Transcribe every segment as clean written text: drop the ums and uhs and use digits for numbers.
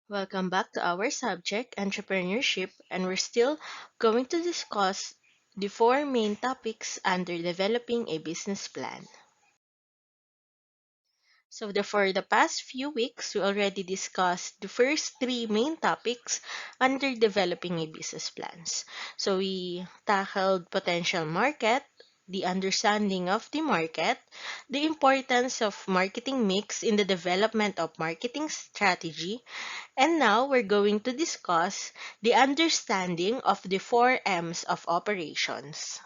Welcome back to our subject, entrepreneurship, and we're still going to discuss the four main topics under developing a business plan. For the past few weeks, we already discussed the first three main topics under developing a business plans. So we tackled potential market, the understanding of the market, the importance of marketing mix in the development of marketing strategy, and now we're going to discuss the understanding of the four M's of operations.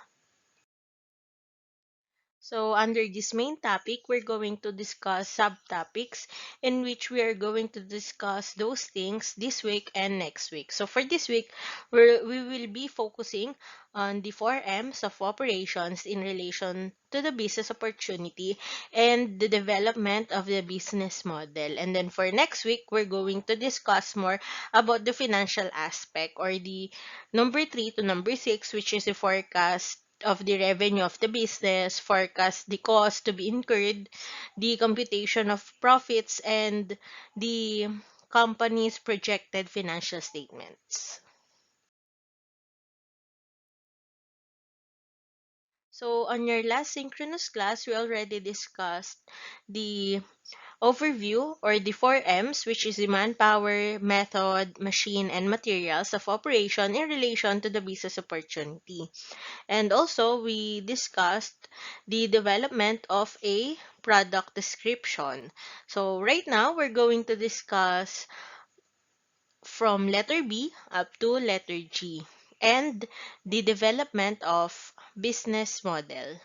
So, under this main topic, we're going to discuss subtopics in which we are going to discuss those things this week and next week. So, for this week, we will be focusing on the four M's of operations in relation to the business opportunity and the development of the business model. And then for next week, we're going to discuss more about the financial aspect or the number 3 to number 6, which is the forecast of the revenue of the business, forecast the cost to be incurred, the computation of profits, and the company's projected financial statements. So, on your last synchronous class, we already discussed the overview or the four M's, which is the manpower, method, machine, and materials of operation in relation to the business opportunity. And also, we discussed the development of a product description. So, right now, we're going to discuss from letter B up to letter G and the development of business model.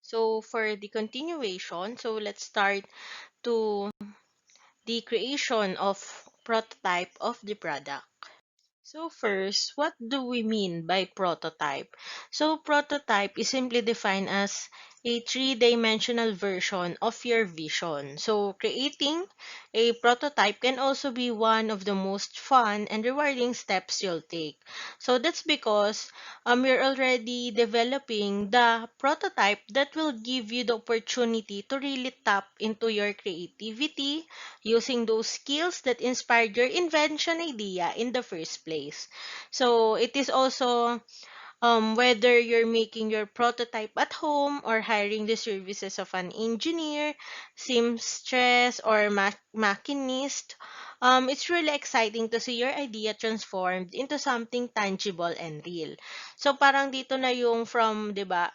So, for the continuation, so let's start to the creation of prototype of the product. So first, what do we mean by prototype? So prototype is simply defined as a three-dimensional version of your vision. So creating a prototype can also be one of the most fun and rewarding steps you'll take. So that's because you're already developing the prototype that will give you the opportunity to really tap into your creativity, using those skills that inspired your invention idea in the first place. So it is also whether you're making your prototype at home or hiring the services of an engineer, seamstress, or machinist. It's really exciting to see your idea transformed into something tangible and real. So parang dito na yung from, 'di ba,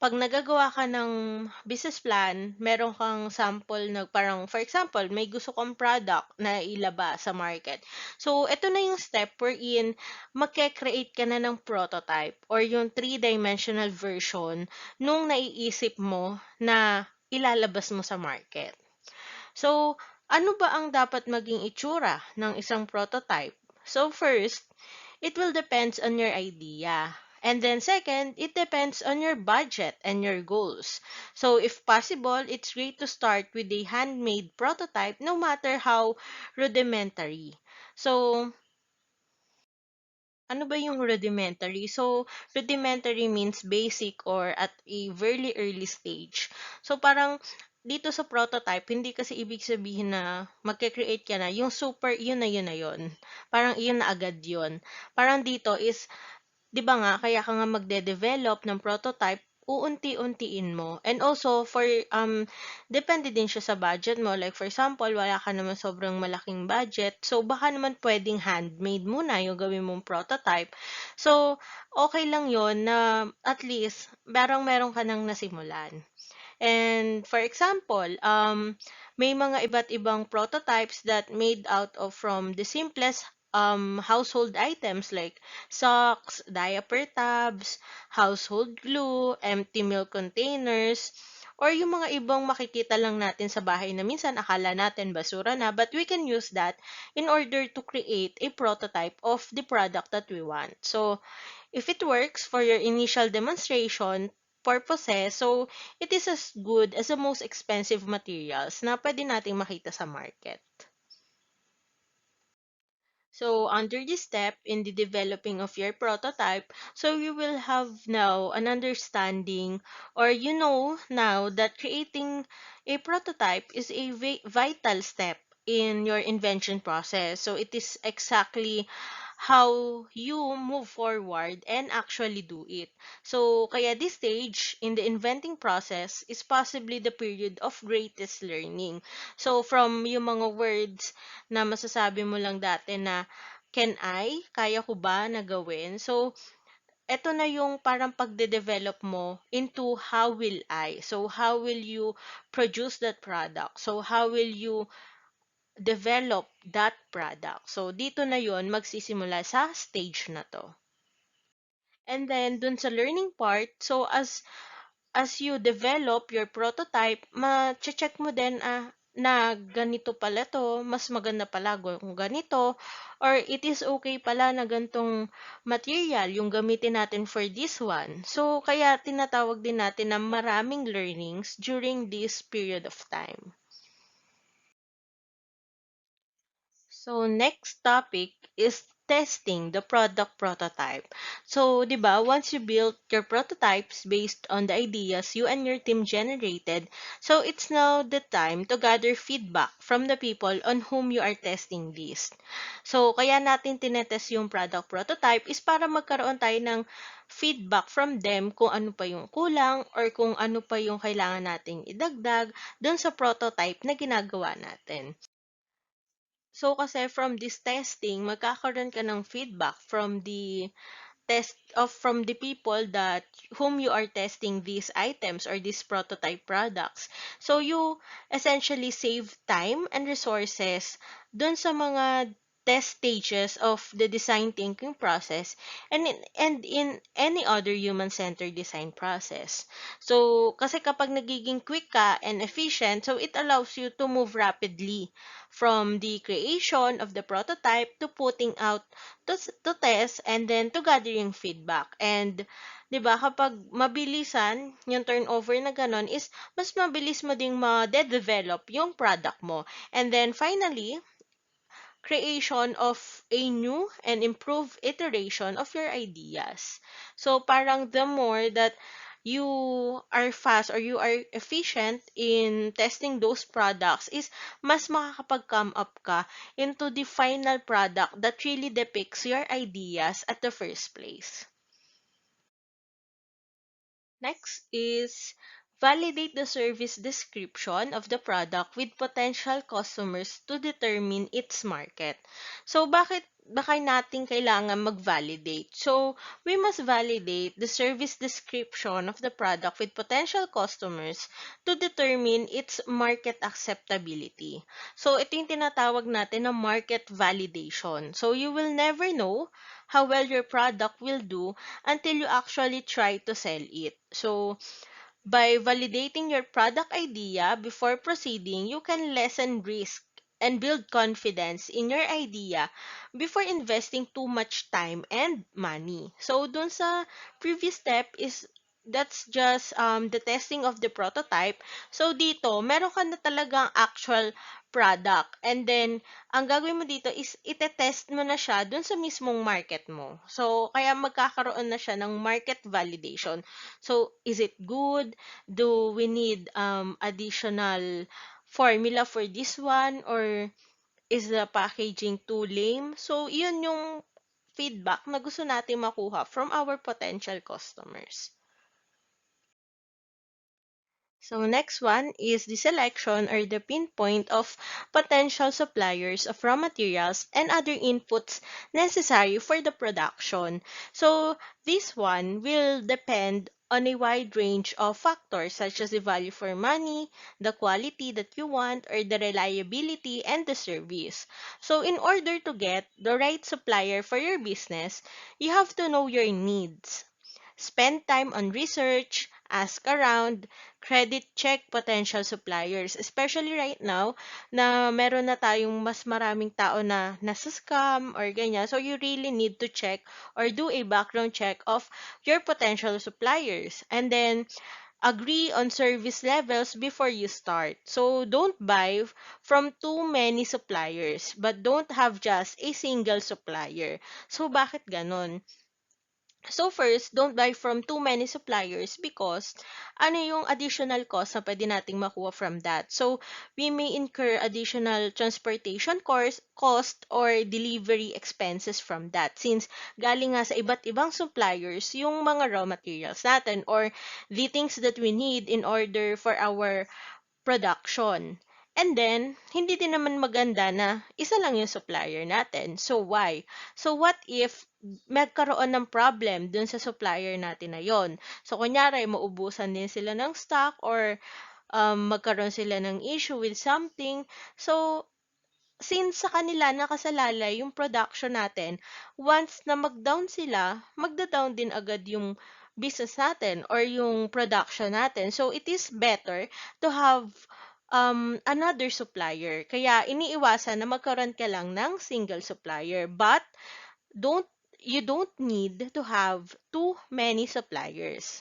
pag nagagawa ka ng business plan, meron kang sample na parang, for example, may gusto kang product na ilabas sa market. So, ito na yung step wherein magke-create ka na ng prototype or yung three-dimensional version nung naiisip mo na ilalabas mo sa market. So, ano ba ang dapat maging itsura ng isang prototype? So, first, it will depends on your idea. And then second, it depends on your budget and your goals. So, if possible, it's great to start with a handmade prototype no matter how rudimentary. So, ano ba yung rudimentary? So, rudimentary means basic or at a very early stage. So, parang dito sa prototype, hindi kasi ibig sabihin na magke-create ka na, yung super, yun na yun na yun. Parang yun na agad yun. Parang dito is 'di ba nga, kaya ka nga magde-develop ng prototype, uunti-untiin mo. And also for depende din siya sa budget mo. Like for example, wala ka naman sobrang malaking budget. So baka naman pwedeng handmade muna yung gawin mong prototype. So okay lang 'yon na at least parang meron ka nang nasimulan. And for example, may mga iba't ibang prototypes that made out of from the simplest household items like socks, diaper tabs, household glue, empty milk containers, or yung mga ibang makikita lang natin sa bahay na minsan akala natin basura na, but we can use that in order to create a prototype of the product that we want. So, if it works for your initial demonstration purposes, so it is as good as the most expensive materials na pwede nating makita sa market. So under this step in the developing of your prototype, so you will have now an understanding, or you know now that creating a prototype is a vital step in your invention process. So it is exactly how you move forward and actually do it. So kaya this stage in the inventing process is possibly the period of greatest learning. So from yung mga words na masasabi mo lang dati na can I? Kaya ko ba na gawin? So, eto na yung parang pagde-develop mo into how will I? So, how will you produce that product? So, how will you develop that product? So, dito na yon magsisimula sa stage na to. And then, dun sa learning part, so as you develop your prototype, ma-check mo din na ganito pala to, mas maganda pala kung ganito, or it is okay pala na gantong material yung gamitin natin for this one. So, kaya tinatawag din natin na maraming learnings during this period of time. So, next topic is testing the product prototype. So, 'di ba, once you build your prototypes based on the ideas you and your team generated, so it's now the time to gather feedback from the people on whom you are testing this. So, kaya natin tinetest yung product prototype is para magkaroon tayo ng feedback from them kung ano pa yung kulang or kung ano pa yung kailangan nating idagdag dun sa prototype na ginagawa natin. So, kasi from this testing, magkakaroon ka ng feedback from the from the people that whom you are testing these items or these prototype products. So, you essentially save time and resources dun sa mga test stages of the design thinking process and in any other human-centered design process. So, kasi kapag nagiging quick ka and efficient, so it allows you to move rapidly from the creation of the prototype to putting out to test and then to gathering feedback. And 'di ba kapag mabilisan yung turnover na ganon is mas mabilis mo ding ma-develop yung product mo. And then finally, creation of a new and improved iteration of your ideas. So parang the more that you are fast or you are efficient in testing those products is mas makakapag-come up ka into the final product that really depicts your ideas at the first place. Next is validate the service description of the product with potential customers to determine its market. So, baka natin kailangan mag-validate? So, we must validate the service description of the product with potential customers to determine its market acceptability. So, ito yung tinatawag natin na market validation. So, you will never know how well your product will do until you actually try to sell it. So, by validating your product idea before proceeding, you can lessen risk and build confidence in your idea before investing too much time and money. So, dun sa previous step is that's just the testing of the prototype. So, dito, meron ka na talagang actual product. And then, ang gagawin mo dito is itetest mo na siya dun sa mismong market mo. So, kaya magkakaroon na siya ng market validation. So, is it good? Do we need additional formula for this one? Or is the packaging too lame? So, yun yung feedback na gusto natin makuha from our potential customers. So next one is the selection or the pinpoint of potential suppliers of raw materials and other inputs necessary for the production. So this one will depend on a wide range of factors such as the value for money, the quality that you want, or the reliability and the service. So in order to get the right supplier for your business, you have to know your needs. Spend time on research, ask around, credit check potential suppliers, especially right now na meron na tayong mas maraming tao na nasa scam or ganyan. So you really need to check or do a background check of your potential suppliers. And then agree on service levels before you start. So don't buy from too many suppliers, but don't have just a single supplier. So bakit ganon? So first, don't buy from too many suppliers because ano yung additional cost na pwede nating makuha from that. So we may incur additional transportation cost or delivery expenses from that since galing nga sa iba't ibang suppliers yung mga raw materials natin or the things that we need in order for our production. And then, hindi din naman maganda na isa lang yung supplier natin. So, why? So, what if magkaroon ng problem dun sa supplier natin na yon? So, kunyari, maubusan din sila ng stock or magkaroon sila ng issue with something. So, since sa kanila nakasalalay yung production natin, once na mag-down sila, magda-down din agad yung business natin or yung production natin. So, it is better to have another supplier. Kaya, iniiwasan na magkaroon ka lang ng single supplier. But, don't you don't need to have too many suppliers.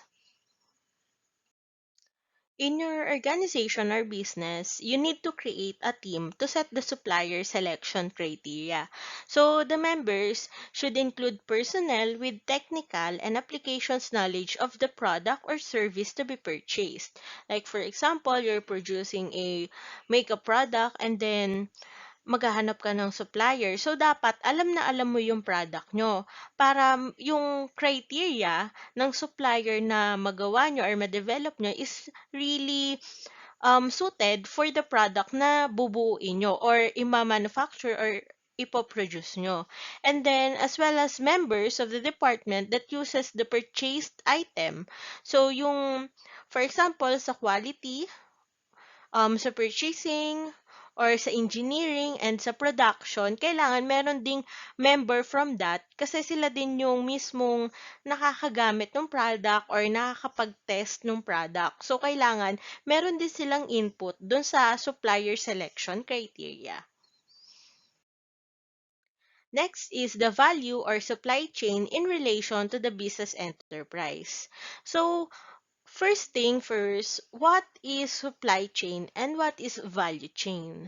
In your organization or business, you need to create a team to set the supplier selection criteria. So, the members should include personnel with technical and applications knowledge of the product or service to be purchased. Like, for example, you're producing a makeup product and then maghahanap ka ng supplier. So, dapat alam na alam mo yung product nyo para yung criteria ng supplier na magawa nyo or ma-develop nyo is really suited for the product na bubuuin nyo or ima-manufacture or ipoproduce nyo. And then, as well as members of the department that uses the purchased item. So, for example, sa quality, sa purchasing, or sa engineering and sa production, kailangan meron ding member from that kasi sila din yung mismong nakakagamit ng product or nakakapag-test ng product. So, kailangan meron din silang input dun sa supplier selection criteria. Next is the value or supply chain in relation to the business enterprise. So, first thing first, what is supply chain and what is value chain?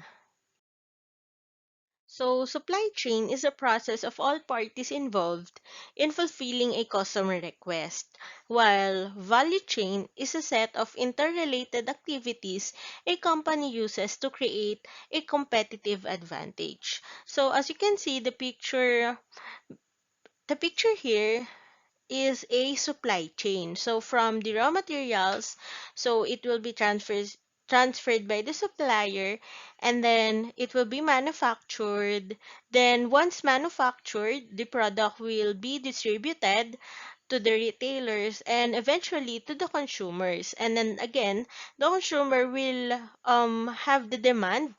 So, supply chain is a process of all parties involved in fulfilling a customer request, while value chain is a set of interrelated activities a company uses to create a competitive advantage. So, as you can see, the picture here is a supply chain. So from the raw materials, so it will be transferred by the supplier and then it will be manufactured. Then once manufactured, the product will be distributed to the retailers and eventually to the consumers. And then again, the consumer will have the demand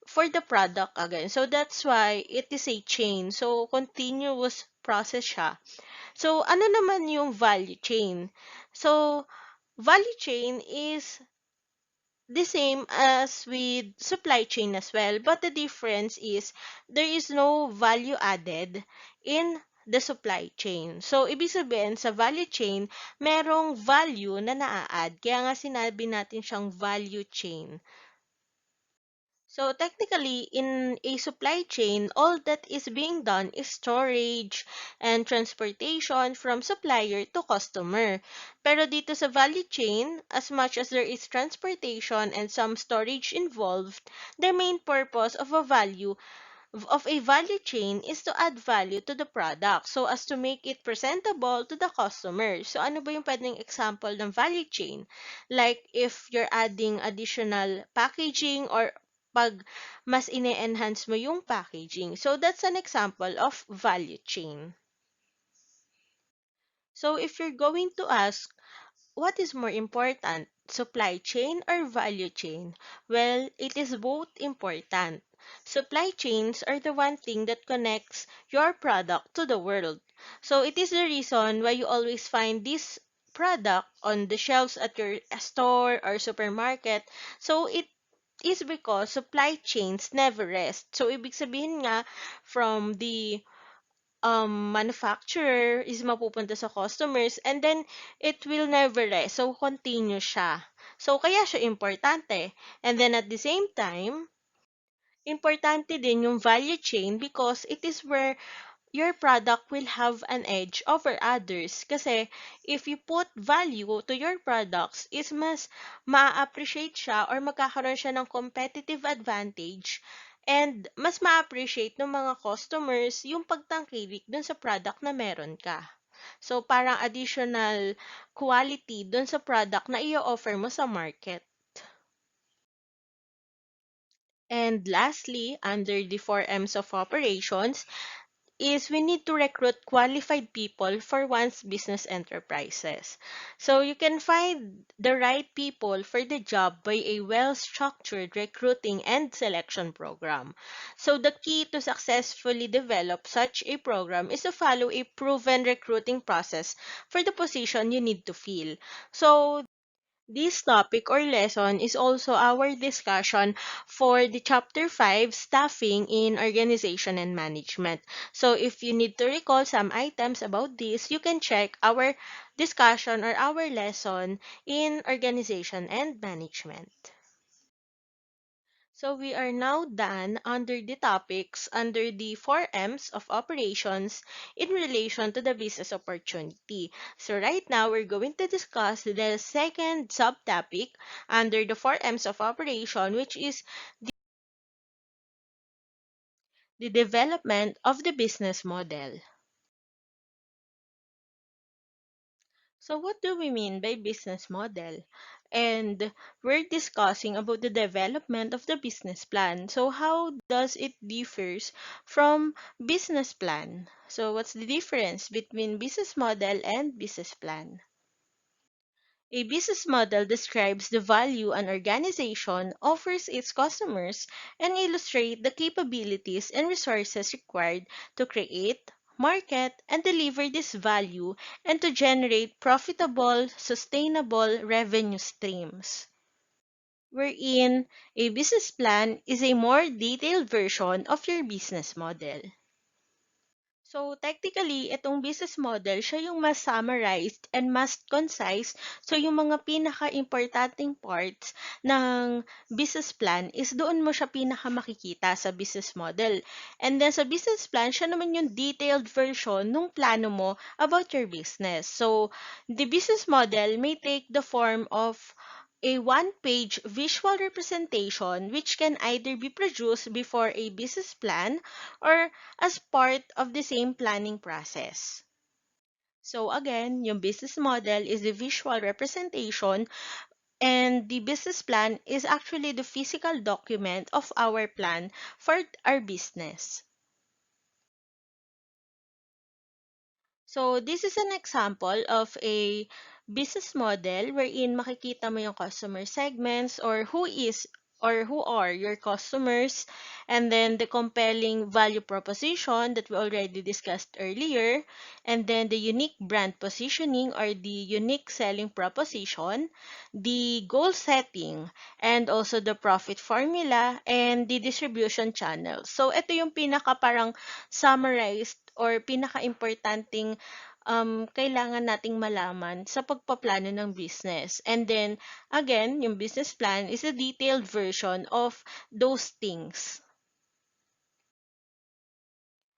for the product again. So that's why it is a chain. So continuous process siya. So, ano naman yung value chain? So, value chain is the same as with supply chain as well, but the difference is there is no value added in the supply chain. So, ibig sabihin, sa value chain, merong value na naa-add. Kaya nga sinabi natin siyang value chain. So technically, in a supply chain, all that is being done is storage and transportation from supplier to customer. Pero dito sa value chain, as much as there is transportation and some storage involved, the main purpose of a value chain is to add value to the product so as to make it presentable to the customer. So ano ba yung pwedeng example ng value chain? Like if you're adding additional packaging or pag mas ine-enhance mo yung packaging. So that's an example of value chain. So if you're going to ask, what is more important, supply chain or value chain? Well, it is both important. Supply chains are the one thing that connects your product to the world. So it is the reason why you always find this product on the shelves at your store or supermarket. So it is because supply chains never rest. So ibig sabihin nga from the manufacturer is mapupunta sa customers, and then it will never rest. So, continue siya. So, kaya siya importante. And then at the same time, importante din yung value chain because it is where your product will have an edge over others. Kasi if you put value to your products, is mas ma-appreciate siya or magkakaroon siya ng competitive advantage, and mas ma-appreciate ng mga customers yung pagtangkilik dun sa product na meron ka. So, parang additional quality dun sa product na i-offer mo sa market. And lastly, under the 4 M's of operations, is we need to recruit qualified people for one's business enterprises. So you can find the right people for the job by a well-structured recruiting and selection program. So the key to successfully develop such a program is to follow a proven recruiting process for the position you need to fill. So this topic or lesson is also our discussion for the Chapter 5, Staffing in Organization and Management. So if you need to recall some items about this, you can check our discussion or our lesson in Organization and Management. So we are now done under the topics under the 4 M's of operations in relation to the business opportunity. So right now we're going to discuss the second subtopic under the 4 M's of operation, which is the development of the business model. So what do we mean by business model? And we're discussing about the development of the business plan. So how does it differs from business plan? So what's the difference between business model and business plan? A business model describes the value an organization offers its customers and illustrates the capabilities and resources required to create, market, and deliver this value and to generate profitable, sustainable revenue streams. Wherein a business plan is a more detailed version of your business model. So, technically, itong business model, siya yung mas summarized and mas concise. So, yung mga pinaka-importanting parts ng business plan is doon mo siya pinaka-makikita sa business model. And then, sa business plan, siya naman yung detailed version nung plano mo about your business. So, the business model may take the form of a one-page visual representation which can either be produced before a business plan or as part of the same planning process. So again, yung business model is the visual representation and the business plan is actually the physical document of our plan for our business. So this is an example of a business model wherein makikita mo yung customer segments or who are your customers, and then the compelling value proposition that we already discussed earlier, and then the unique brand positioning or the unique selling proposition, the goal setting, and also the profit formula and the distribution channel. So ito yung pinaka parang summarized or pinaka-importanting kailangan nating malaman sa pagpaplano ng business. And then, again, yung business plan is a detailed version of those things.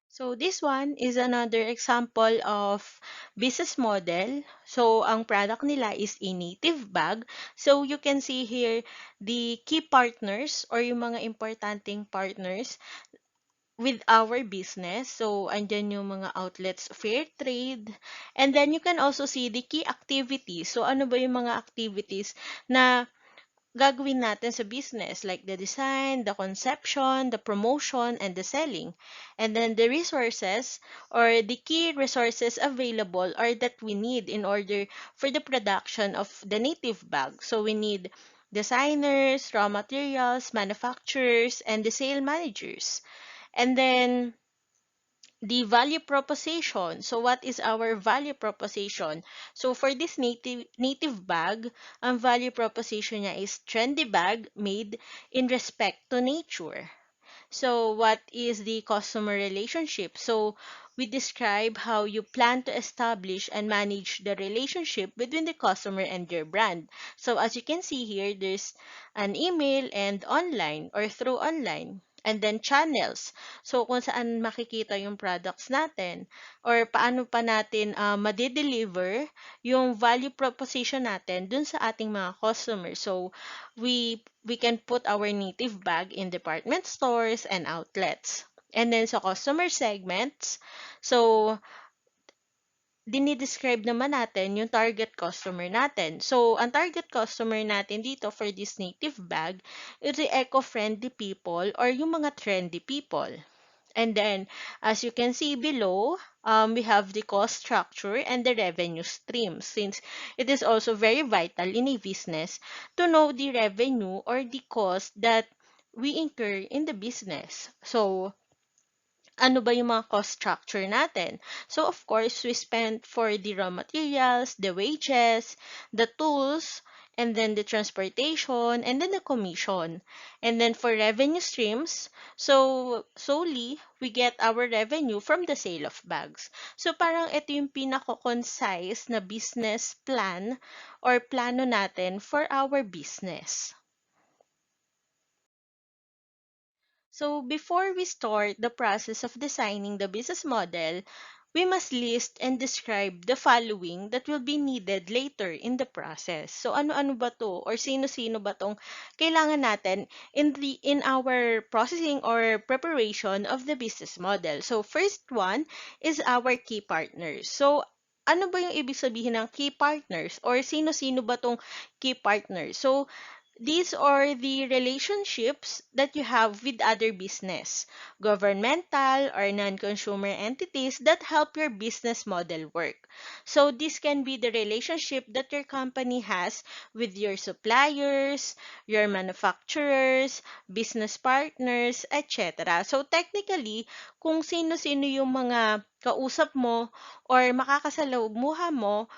So, this one is another example of business model. So, ang product nila is a native bag. So, you can see here the key partners or yung mga importanteng partners with our business. So, andyan yung mga outlets, fair trade. And then, you can also see the key activities. So, ano ba yung mga activities na gagawin natin sa business, like the design, the conception, the promotion, and the selling. And then, the resources or the key resources available or that we need in order for the production of the native bag. So, we need designers, raw materials, manufacturers, and the sale managers. And then, the value proposition. So, what is our value proposition? So, for this native bag, ang value proposition niya is trendy bag made in respect to nature. So, what is the customer relationship? So, we describe how you plan to establish and manage the relationship between the customer and your brand. So, as you can see here, there's an email and online or through online. And then channels. So, kung saan makikita yung products natin or paano pa natin madideliver yung value proposition natin dun sa ating mga customers. So, we can put our native bag in department stores and outlets. And then sa customer segments, so dinidescribe naman natin yung target customer natin. So, ang target customer natin dito for this native bag is the eco-friendly people or yung mga trendy people. And then, as you can see below, we have the cost structure and the revenue stream, since it is also very vital in a business to know the revenue or the cost that we incur in the business. So, ano ba yung mga cost structure natin? So, of course, we spend for the raw materials, the wages, the tools, and then the transportation, and then the commission. And then for revenue streams, so solely, we get our revenue from the sale of bags. So, parang ito yung pinaka-concise na business plan or plano natin for our business. So, before we start the process of designing the business model, we must list and describe the following that will be needed later in the process. So, ano-ano ba to? Or sino-sino ba tong kailangan natin in our processing or preparation of the business model? So, first one is our key partners. So, ano ba yung ibig sabihin ng key partners? Or sino-sino ba tong key partners? So, these are the relationships that you have with other business, governmental or non-consumer entities that help your business model work. So this can be the relationship that your company has with your suppliers, your manufacturers, business partners, etc. So technically, kung sino-sino yung mga kausap mo or makakasalamuha mo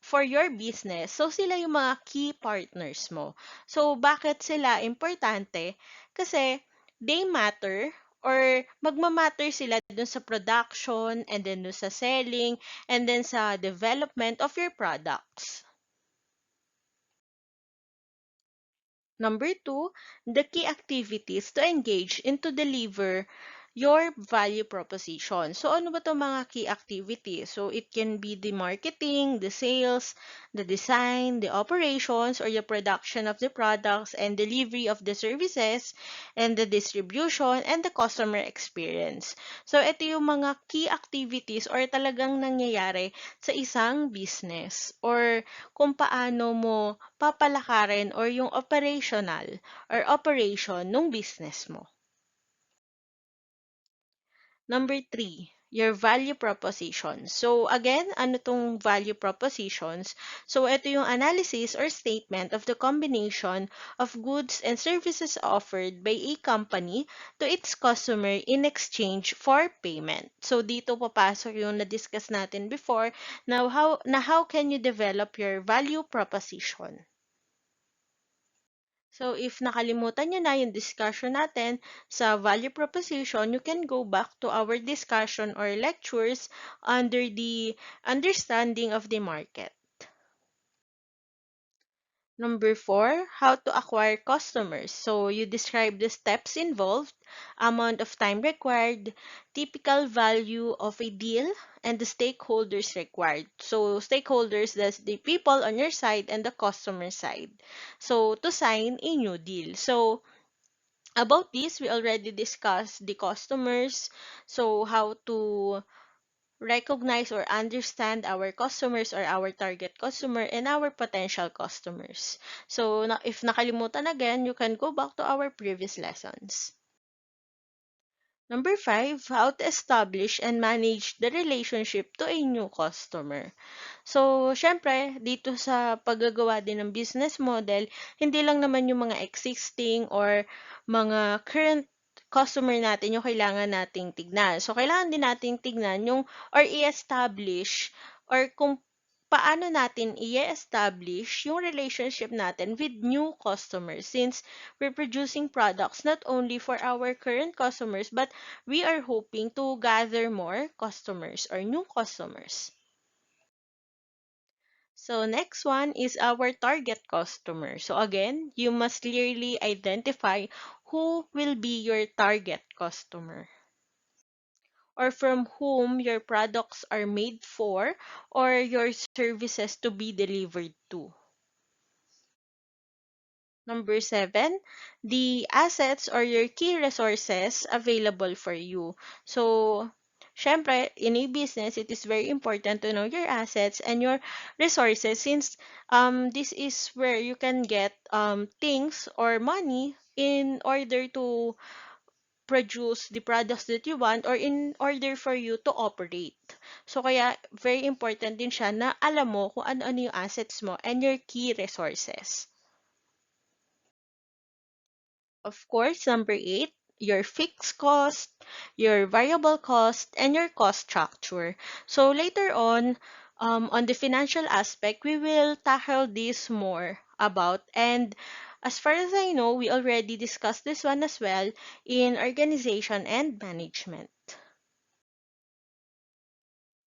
for your business, so sila yung mga key partners mo. So, bakit sila importante? Kasi they matter or magmamatter sila dun sa production and then dun sa selling and then sa development of your products. Number two, the key activities to engage in to deliver your value proposition. So, ano ba itong mga key activities? So, it can be the marketing, the sales, the design, the operations, or the production of the products and delivery of the services, and the distribution, and the customer experience. So, ito yung mga key activities or talagang nangyayari sa isang business or kung paano mo papalakarin or yung operational or operation ng business mo. Number three, your value proposition. So, again, ano tong value propositions? So, ito yung analysis or statement of the combination of goods and services offered by a company to its customer in exchange for payment. So, dito papasok yung na-discuss natin before na how can you develop your value proposition. So, if nakalimutan nyo na yung discussion natin sa value proposition, you can go back to our discussion or lectures under the understanding of the market. Number four, how to acquire customers. So, you describe the steps involved, amount of time required, typical value of a deal, and the stakeholders required. So, stakeholders, that's the people on your side and the customer side. So, to sign a new deal. So, about this, we already discussed the customers. So, how to recognize or understand our customers or our target customer and our potential customers. So, if nakalimutan again, you can go back to our previous lessons. Number five, how to establish and manage the relationship to a new customer. So, syempre, dito sa paggagawa din ng business model, hindi lang naman yung mga existing or mga current customer natin yung kailangan nating tignan. So, kailangan din nating tignan yung or i-establish or kung paano natin i-establish yung relationship natin with new customers since we're producing products not only for our current customers but we are hoping to gather more customers or new customers. So next one is our target customer. So again, you must clearly identify who will be your target customer or from whom your products are made for or your services to be delivered to. Number 7, the assets or your key resources available for you. So, syempre, in a business, it is very important to know your assets and your resources since this is where you can get things or money in order to produce the products that you want or in order for you to operate. So, kaya very important din siya na alam mo kung ano-ano yung assets mo and your key resources. Of course, number 8, your fixed cost, your variable cost, and your cost structure. So later on the financial aspect, we will tackle this more about. And as far as I know, we already discussed this one as well in organization and management.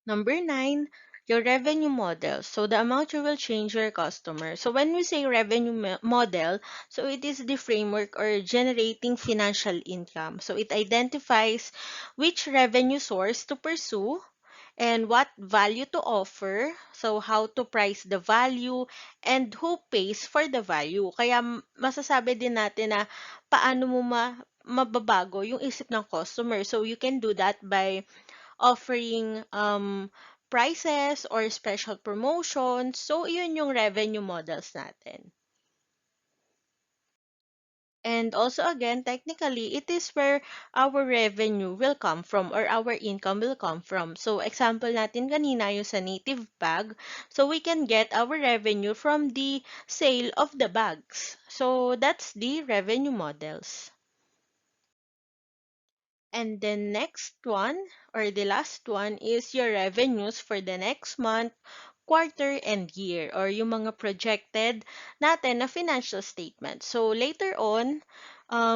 Number 9, your revenue model. So the amount you will change your customer. So when we say revenue model, so it is the framework or generating financial income. So it identifies which revenue source to pursue and what value to offer. So how to price the value and who pays for the value. Kaya masasabi din natin na paano mo mababago yung isip ng customer. So you can do that by offering prices or special promotions. So, yun yung revenue models natin. And also again, technically, it is where our revenue will come from or our income will come from. So, example natin kanina yung sa native bag. So, we can get our revenue from the sale of the bags. So, that's the revenue models. And the next one or the last one is your revenues for the next month, quarter, and year or yung mga projected natin na financial statement. So later on,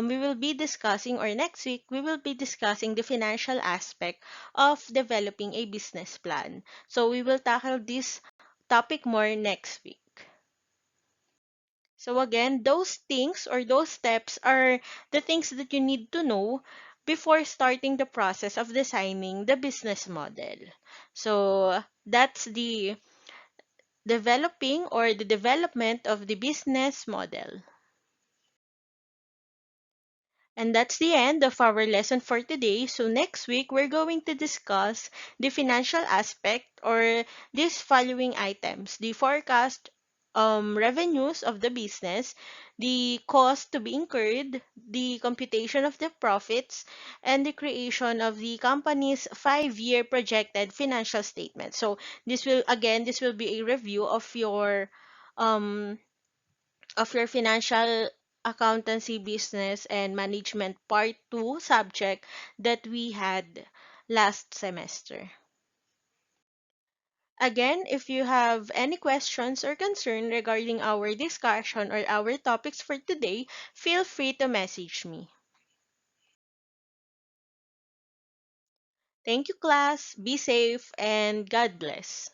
we will be discussing or next week, we will be discussing the financial aspect of developing a business plan. So we will tackle this topic more next week. So again, those things or those steps are the things that you need to know before starting the process of designing the business model. So that's the developing or the development of the business model. And that's the end of our lesson for today. So next week, we're going to discuss the financial aspect or these following items: the forecast revenues of the business, the cost to be incurred, the computation of the profits, and the creation of the company's 5-year projected financial statement. So this will be a review um, of your financial accountancy business and management part 2 subject that we had last semester. Again, if you have any questions or concern regarding our discussion or our topics for today, feel free to message me. Thank you, class. Be safe and God bless.